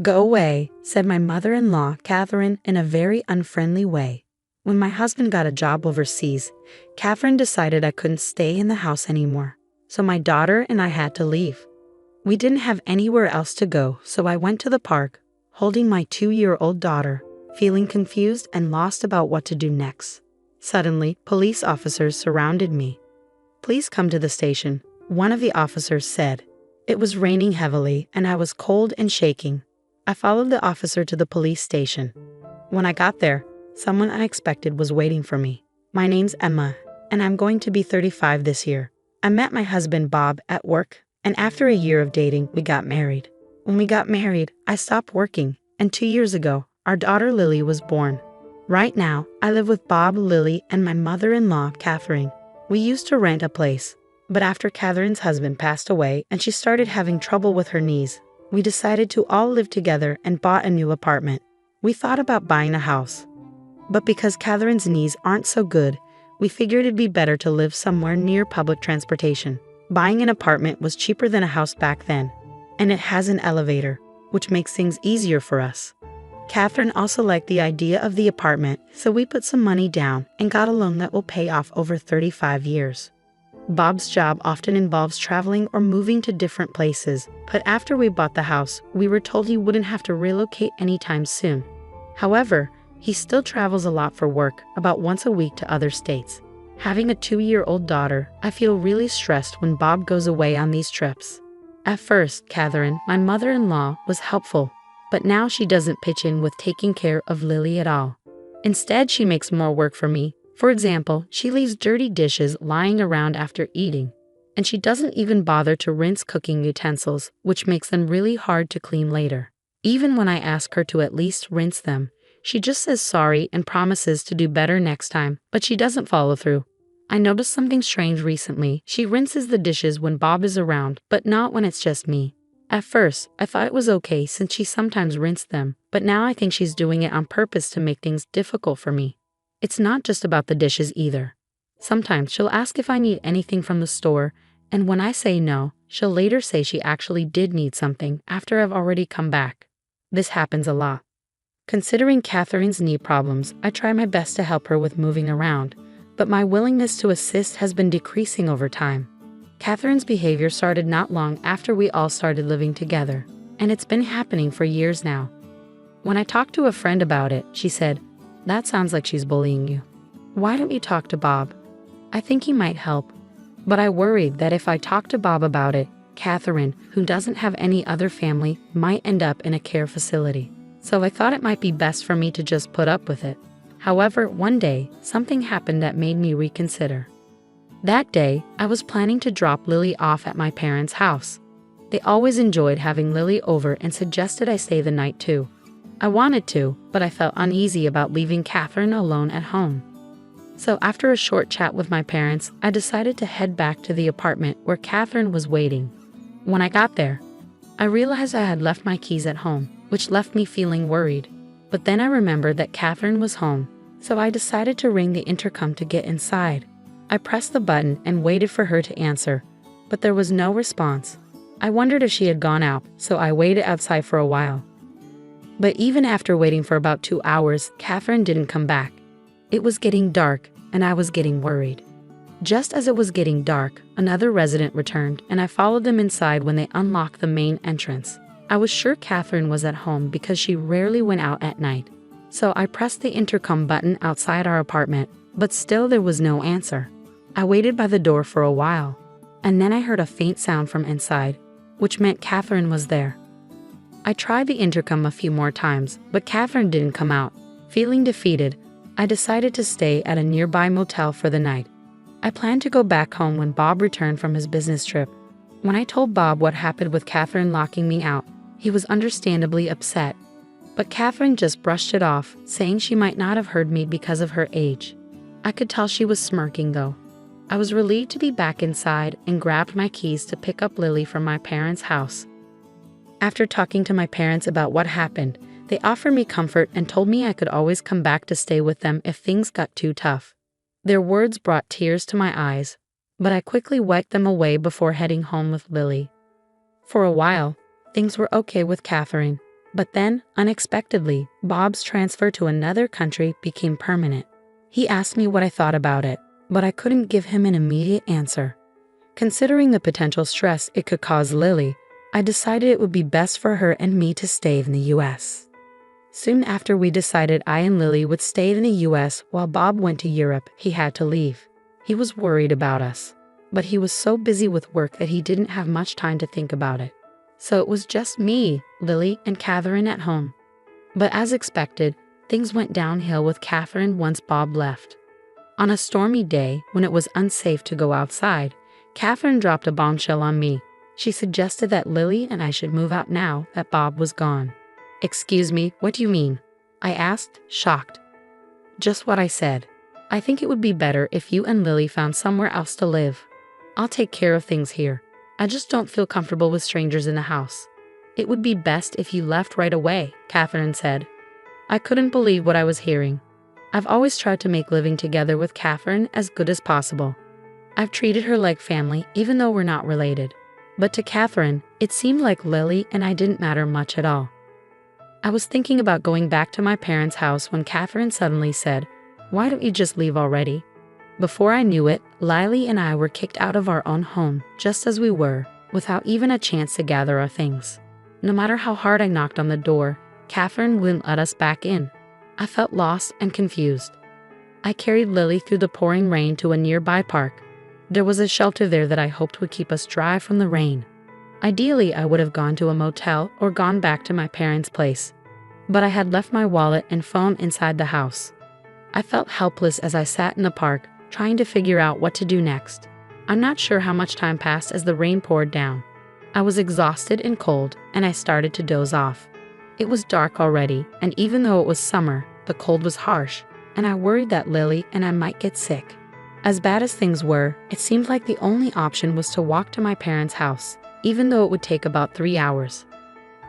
"Go away," said my mother-in-law, Catherine, in a very unfriendly way. When my husband got a job overseas, Catherine decided I couldn't stay in the house anymore, so my daughter and I had to leave. We didn't have anywhere else to go, so I went to the park, holding my 2-year-old daughter, feeling confused and lost about what to do next. Suddenly, police officers surrounded me. "Please come to the station," one of the officers said. It was raining heavily and I was cold and shaking. I followed the officer to the police station. When I got there, someone unexpected was waiting for me. "My name's Emma, and I'm going to be 35 this year. I met my husband Bob at work, and after a year of dating, we got married. When we got married, I stopped working, and 2 years ago, our daughter Lily was born. Right now, I live with Bob, Lily, and my mother-in-law, Catherine. We used to rent a place, but after Catherine's husband passed away and she started having trouble with her knees, we decided to all live together and bought a new apartment. We thought about buying a house, but because Catherine's knees aren't so good, we figured it'd be better to live somewhere near public transportation. Buying an apartment was cheaper than a house back then, and it has an elevator, which makes things easier for us. Catherine also liked the idea of the apartment, so we put some money down and got a loan that will pay off over 35 years. Bob's job often involves traveling or moving to different places, but after we bought the house, we were told he wouldn't have to relocate anytime soon. However, he still travels a lot for work, about once a week to other states. Having a 2-year-old daughter, I feel really stressed when Bob goes away on these trips. At first, Catherine, my mother-in-law, was helpful, but now she doesn't pitch in with taking care of Lily at all. Instead, she makes more work for me. For example, she leaves dirty dishes lying around after eating, and she doesn't even bother to rinse cooking utensils, which makes them really hard to clean later. Even when I ask her to at least rinse them, she just says sorry and promises to do better next time, but she doesn't follow through. I noticed something strange recently. She rinses the dishes when Bob is around, but not when it's just me. At first, I thought it was okay since she sometimes rinsed them, but now I think she's doing it on purpose to make things difficult for me. It's not just about the dishes either. Sometimes she'll ask if I need anything from the store, and when I say no, she'll later say she actually did need something after I've already come back. This happens a lot. Considering Catherine's knee problems, I try my best to help her with moving around, but my willingness to assist has been decreasing over time. Catherine's behavior started not long after we all started living together, and it's been happening for years now. When I talked to a friend about it, she said, "That sounds like she's bullying you. Why don't you talk to Bob? I think he might help." But I worried that if I talked to Bob about it, Catherine, who doesn't have any other family, might end up in a care facility. So I thought it might be best for me to just put up with it. However, one day, something happened that made me reconsider. That day, I was planning to drop Lily off at my parents' house. They always enjoyed having Lily over and suggested I stay the night too. I wanted to, but I felt uneasy about leaving Catherine alone at home. So after a short chat with my parents, I decided to head back to the apartment where Catherine was waiting. When I got there, I realized I had left my keys at home, which left me feeling worried. But then I remembered that Catherine was home, so I decided to ring the intercom to get inside. I pressed the button and waited for her to answer, but there was no response. I wondered if she had gone out, so I waited outside for a while. But even after waiting for about 2 hours, Catherine didn't come back. It was getting dark, and I was getting worried. Just as it was getting dark, another resident returned, and I followed them inside when they unlocked the main entrance. I was sure Catherine was at home because she rarely went out at night. So I pressed the intercom button outside our apartment, but still there was no answer. I waited by the door for a while, and then I heard a faint sound from inside, which meant Catherine was there. I tried the intercom a few more times, but Catherine didn't come out. Feeling defeated, I decided to stay at a nearby motel for the night. I planned to go back home when Bob returned from his business trip. When I told Bob what happened with Catherine locking me out, he was understandably upset. But Catherine just brushed it off, saying she might not have heard me because of her age. I could tell she was smirking though. I was relieved to be back inside and grabbed my keys to pick up Lily from my parents' house. After talking to my parents about what happened, they offered me comfort and told me I could always come back to stay with them if things got too tough. Their words brought tears to my eyes, but I quickly wiped them away before heading home with Lily. For a while, things were okay with Catherine, But then, unexpectedly, Bob's transfer to another country became permanent. He asked me what I thought about it, but I couldn't give him an immediate answer. Considering the potential stress it could cause Lily, I decided it would be best for her and me to stay in the US. Soon after we decided I and Lily would stay in the US while Bob went to Europe, he had to leave. He was worried about us, but he was so busy with work that he didn't have much time to think about it. So it was just me, Lily, and Catherine at home. But as expected, things went downhill with Catherine once Bob left. On a stormy day, when it was unsafe to go outside, Catherine dropped a bombshell on me. She suggested that Lily and I should move out now that Bob was gone. "Excuse me, what do you mean?" I asked, shocked. "Just what I said. I think it would be better if you and Lily found somewhere else to live. I'll take care of things here. I just don't feel comfortable with strangers in the house. It would be best if you left right away," Catherine said. I couldn't believe what I was hearing. I've always tried to make living together with Catherine as good as possible. I've treated her like family even though we're not related. But to Catherine, it seemed like Lily and I didn't matter much at all. I was thinking about going back to my parents' house when Catherine suddenly said, "Why don't you just leave already?" Before I knew it, Lily and I were kicked out of our own home, just as we were, without even a chance to gather our things. No matter how hard I knocked on the door, Catherine wouldn't let us back in. I felt lost and confused. I carried Lily through the pouring rain to a nearby park. There was a shelter there that I hoped would keep us dry from the rain. Ideally, I would have gone to a motel or gone back to my parents' place. But I had left my wallet and phone inside the house. I felt helpless as I sat in the park, trying to figure out what to do next. I'm not sure how much time passed as the rain poured down. I was exhausted and cold, and I started to doze off. It was dark already, and even though it was summer, the cold was harsh, and I worried that Lily and I might get sick. As bad as things were, it seemed like the only option was to walk to my parents' house, even though it would take about 3 hours.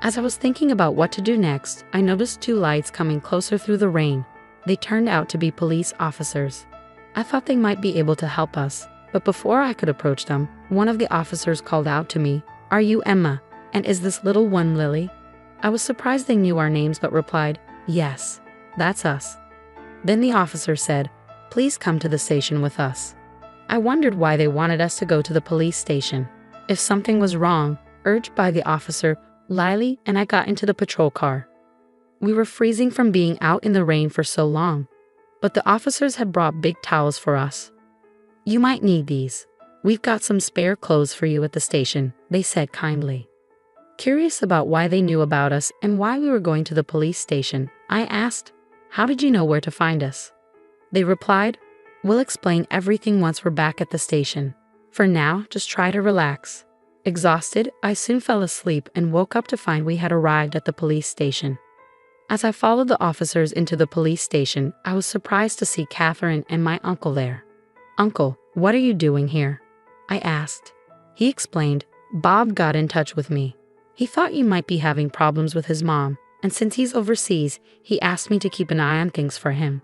As I was thinking about what to do next, I noticed 2 lights coming closer through the rain. They turned out to be police officers. I thought they might be able to help us, but before I could approach them, one of the officers called out to me, "Are you Emma? And is this little one Lily?" I was surprised they knew our names but replied, "Yes, that's us." Then the officer said, "Please come to the station with us." I wondered why they wanted us to go to the police station. If something was wrong, urged by the officer, Lily and I got into the patrol car. We were freezing from being out in the rain for so long, but the officers had brought big towels for us. "You might need these. We've got some spare clothes for you at the station," they said kindly. Curious about why they knew about us and why we were going to the police station, I asked, "How did you know where to find us?" They replied, "We'll explain everything once we're back at the station. For now, just try to relax." Exhausted, I soon fell asleep and woke up to find we had arrived at the police station. As I followed the officers into the police station, I was surprised to see Catherine and my uncle there. "Uncle, what are you doing here?" I asked. He explained, "Bob got in touch with me. He thought you might be having problems with his mom, and since he's overseas, he asked me to keep an eye on things for him."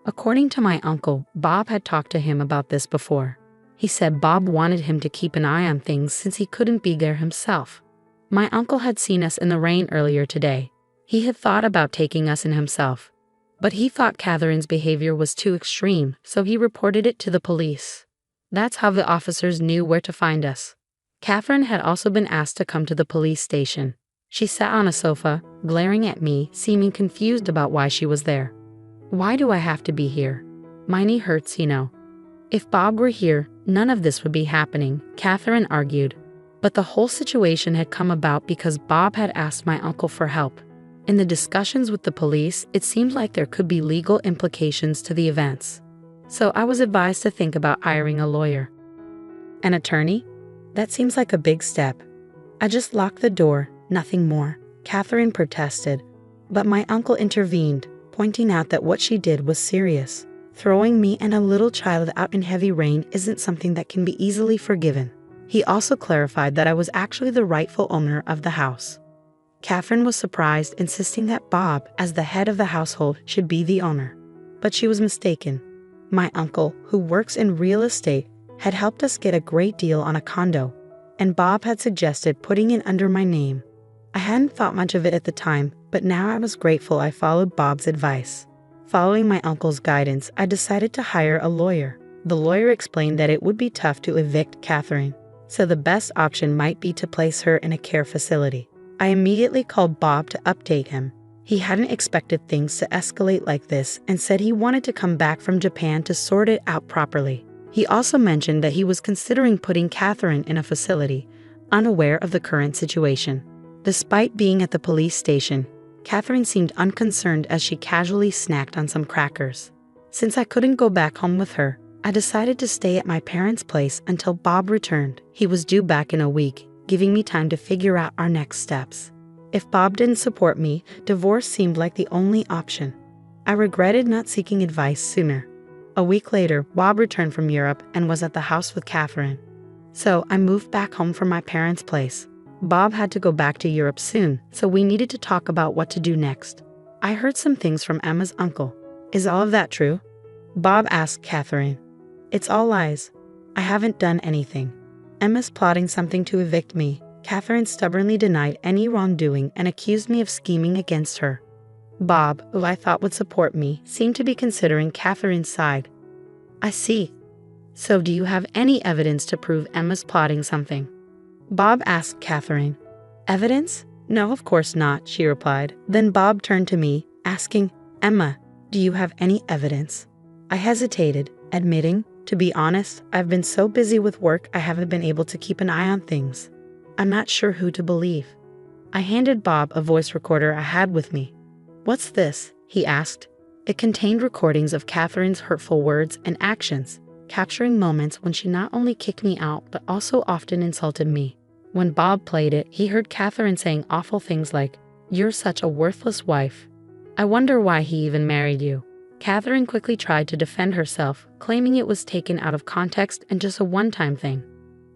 According to my uncle, Bob had talked to him about this before. He said Bob wanted him to keep an eye on things since he couldn't be there himself. My uncle had seen us in the rain earlier today. He had thought about taking us in himself, but he thought Catherine's behavior was too extreme, so he reported it to the police. That's how the officers knew where to find us. Catherine had also been asked to come to the police station. She sat on a sofa, glaring at me, seeming confused about why she was there. "Why do I have to be here? My knee hurts, you know." "If Bob were here, none of this would be happening," Catherine argued. But the whole situation had come about because Bob had asked my uncle for help. In the discussions with the police, it seemed like there could be legal implications to the events. So I was advised to think about hiring a lawyer. "An attorney? That seems like a big step." "I just locked the door, nothing more," Catherine protested. But my uncle intervened, pointing out that what she did was serious. Throwing me and a little child out in heavy rain isn't something that can be easily forgiven. He also clarified that I was actually the rightful owner of the house. Catherine was surprised, insisting that Bob, as the head of the household, should be the owner. But she was mistaken. My uncle, who works in real estate, had helped us get a great deal on a condo, and Bob had suggested putting it under my name. I hadn't thought much of it at the time, but now I was grateful I followed Bob's advice. Following my uncle's guidance, I decided to hire a lawyer. The lawyer explained that it would be tough to evict Catherine, so the best option might be to place her in a care facility. I immediately called Bob to update him. He hadn't expected things to escalate like this and said he wanted to come back from Japan to sort it out properly. He also mentioned that he was considering putting Catherine in a facility, unaware of the current situation. Despite being at the police station, Catherine seemed unconcerned as she casually snacked on some crackers. Since I couldn't go back home with her, I decided to stay at my parents' place until Bob returned. He was due back in a week, giving me time to figure out our next steps. If Bob didn't support me, divorce seemed like the only option. I regretted not seeking advice sooner. A week later, Bob returned from Europe and was at the house with Catherine. So I moved back home from my parents' place. Bob had to go back to Europe soon, so we needed to talk about what to do next. I heard some things from Emma's uncle. Is all of that true? Bob asked Catherine. It's all lies. I haven't done anything. Emma's plotting something to evict me. Catherine stubbornly denied any wrongdoing and accused me of scheming against her. Bob, who I thought would support me, seemed to be considering Catherine's side. I see. So do you have any evidence to prove Emma's plotting something? Bob asked Catherine. Evidence? No, of course not, she replied. Then Bob turned to me, asking, Emma, do you have any evidence? I hesitated, admitting, to be honest, I've been so busy with work I haven't been able to keep an eye on things. I'm not sure who to believe. I handed Bob a voice recorder I had with me. What's this? He asked. It contained recordings of Catherine's hurtful words and actions, capturing moments when she not only kicked me out but also often insulted me. When Bob played it, he heard Catherine saying awful things like, "You're such a worthless wife. I wonder why he even married you." Catherine quickly tried to defend herself, claiming it was taken out of context and just a one-time thing.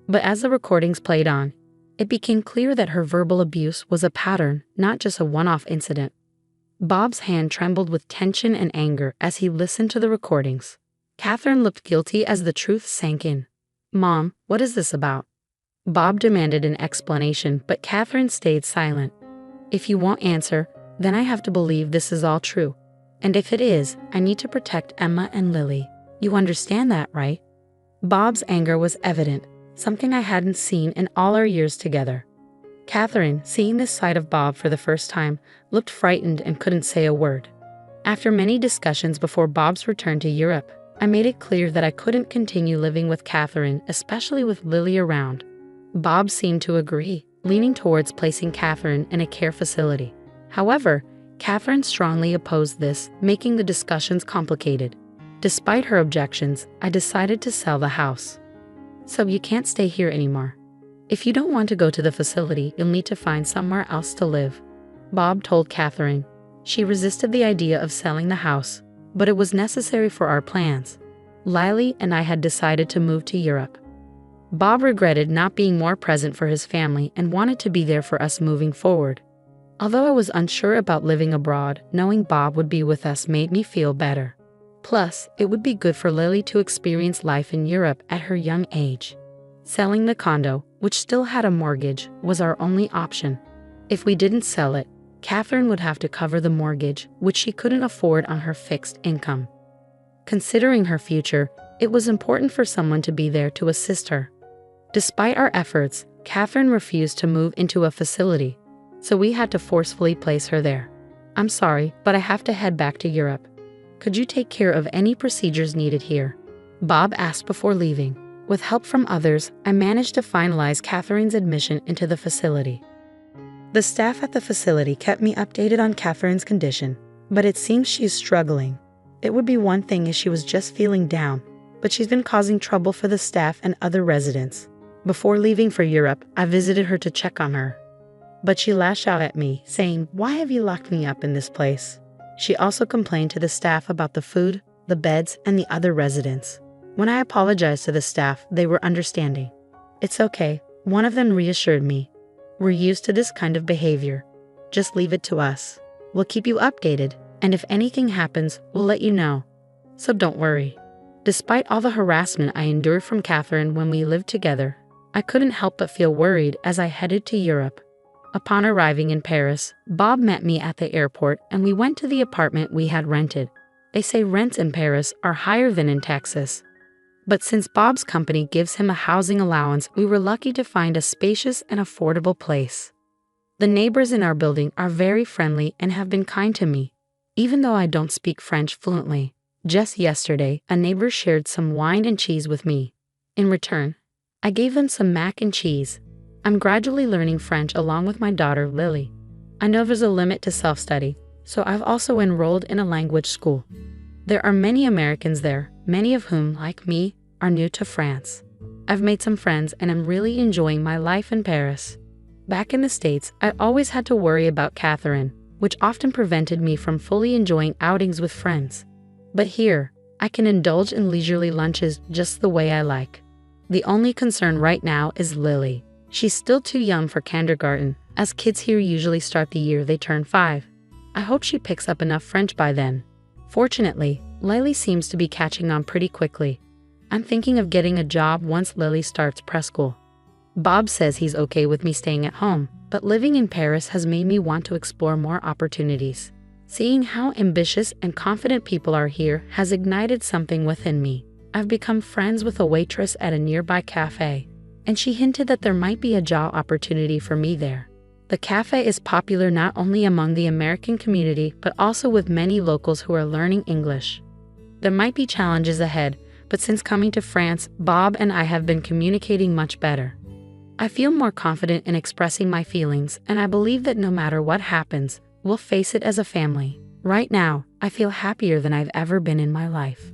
But as the recordings played on, it became clear that her verbal abuse was a pattern, not just a one-off incident. Bob's hand trembled with tension and anger as he listened to the recordings. Catherine looked guilty as the truth sank in. Mom, what is this about? Bob demanded an explanation, but Catherine stayed silent. If you won't answer, then I have to believe this is all true. And if it is, I need to protect Emma and Lily. You understand that, right? Bob's anger was evident, something I hadn't seen in all our years together. Catherine, seeing this side of Bob for the first time, looked frightened and couldn't say a word. After many discussions before Bob's return to Europe, I made it clear that I couldn't continue living with Catherine, especially with Lily around. Bob seemed to agree, leaning towards placing Catherine in a care facility. However, Catherine strongly opposed this, making the discussions complicated. Despite her objections, I decided to sell the house. So you can't stay here anymore. If you don't want to go to the facility, you'll need to find somewhere else to live, Bob told Catherine. She resisted the idea of selling the house, but it was necessary for our plans. Lily and I had decided to move to Europe. Bob regretted not being more present for his family and wanted to be there for us moving forward. Although I was unsure about living abroad, knowing Bob would be with us made me feel better. Plus, it would be good for Lily to experience life in Europe at her young age. Selling the condo, which still had a mortgage, was our only option. If we didn't sell it, Catherine would have to cover the mortgage, which she couldn't afford on her fixed income. Considering her future, it was important for someone to be there to assist her. Despite our efforts, Catherine refused to move into a facility, so we had to forcefully place her there. I'm sorry, but I have to head back to Europe. Could you take care of any procedures needed here? Bob asked before leaving. With help from others, I managed to finalize Catherine's admission into the facility. The staff at the facility kept me updated on Catherine's condition, but it seems she's struggling. It would be one thing if she was just feeling down, but she's been causing trouble for the staff and other residents. Before leaving for Europe, I visited her to check on her. But she lashed out at me, saying, "Why have you locked me up in this place?" She also complained to the staff about the food, the beds, and the other residents. When I apologized to the staff, they were understanding. "It's okay," one of them reassured me. "We're used to this kind of behavior. Just leave it to us. We'll keep you updated, and if anything happens, we'll let you know. So don't worry." Despite all the harassment I endured from Catherine when we lived together, I couldn't help but feel worried as I headed to Europe. Upon arriving in Paris, Bob met me at the airport and we went to the apartment we had rented. They say rents in Paris are higher than in Texas. But since Bob's company gives him a housing allowance, we were lucky to find a spacious and affordable place. The neighbors in our building are very friendly and have been kind to me, even though I don't speak French fluently. Just yesterday, a neighbor shared some wine and cheese with me. In return, I gave them some mac and cheese. I'm gradually learning French along with my daughter, Lily. I know there's a limit to self-study, so I've also enrolled in a language school. There are many Americans there, many of whom, like me, are new to France. I've made some friends and am really enjoying my life in Paris. Back in the States, I always had to worry about Catherine, which often prevented me from fully enjoying outings with friends. But here, I can indulge in leisurely lunches just the way I like. The only concern right now is Lily. She's still too young for kindergarten, as kids here usually start the year they turn 5. I hope she picks up enough French by then. Fortunately, Lily seems to be catching on pretty quickly. I'm thinking of getting a job once Lily starts preschool. Bob says he's okay with me staying at home, but living in Paris has made me want to explore more opportunities. Seeing how ambitious and confident people are here has ignited something within me. I've become friends with a waitress at a nearby cafe, and she hinted that there might be a job opportunity for me there. The cafe is popular not only among the American community, but also with many locals who are learning English. There might be challenges ahead, but since coming to France, Bob and I have been communicating much better. I feel more confident in expressing my feelings, and I believe that no matter what happens, we'll face it as a family. Right now, I feel happier than I've ever been in my life.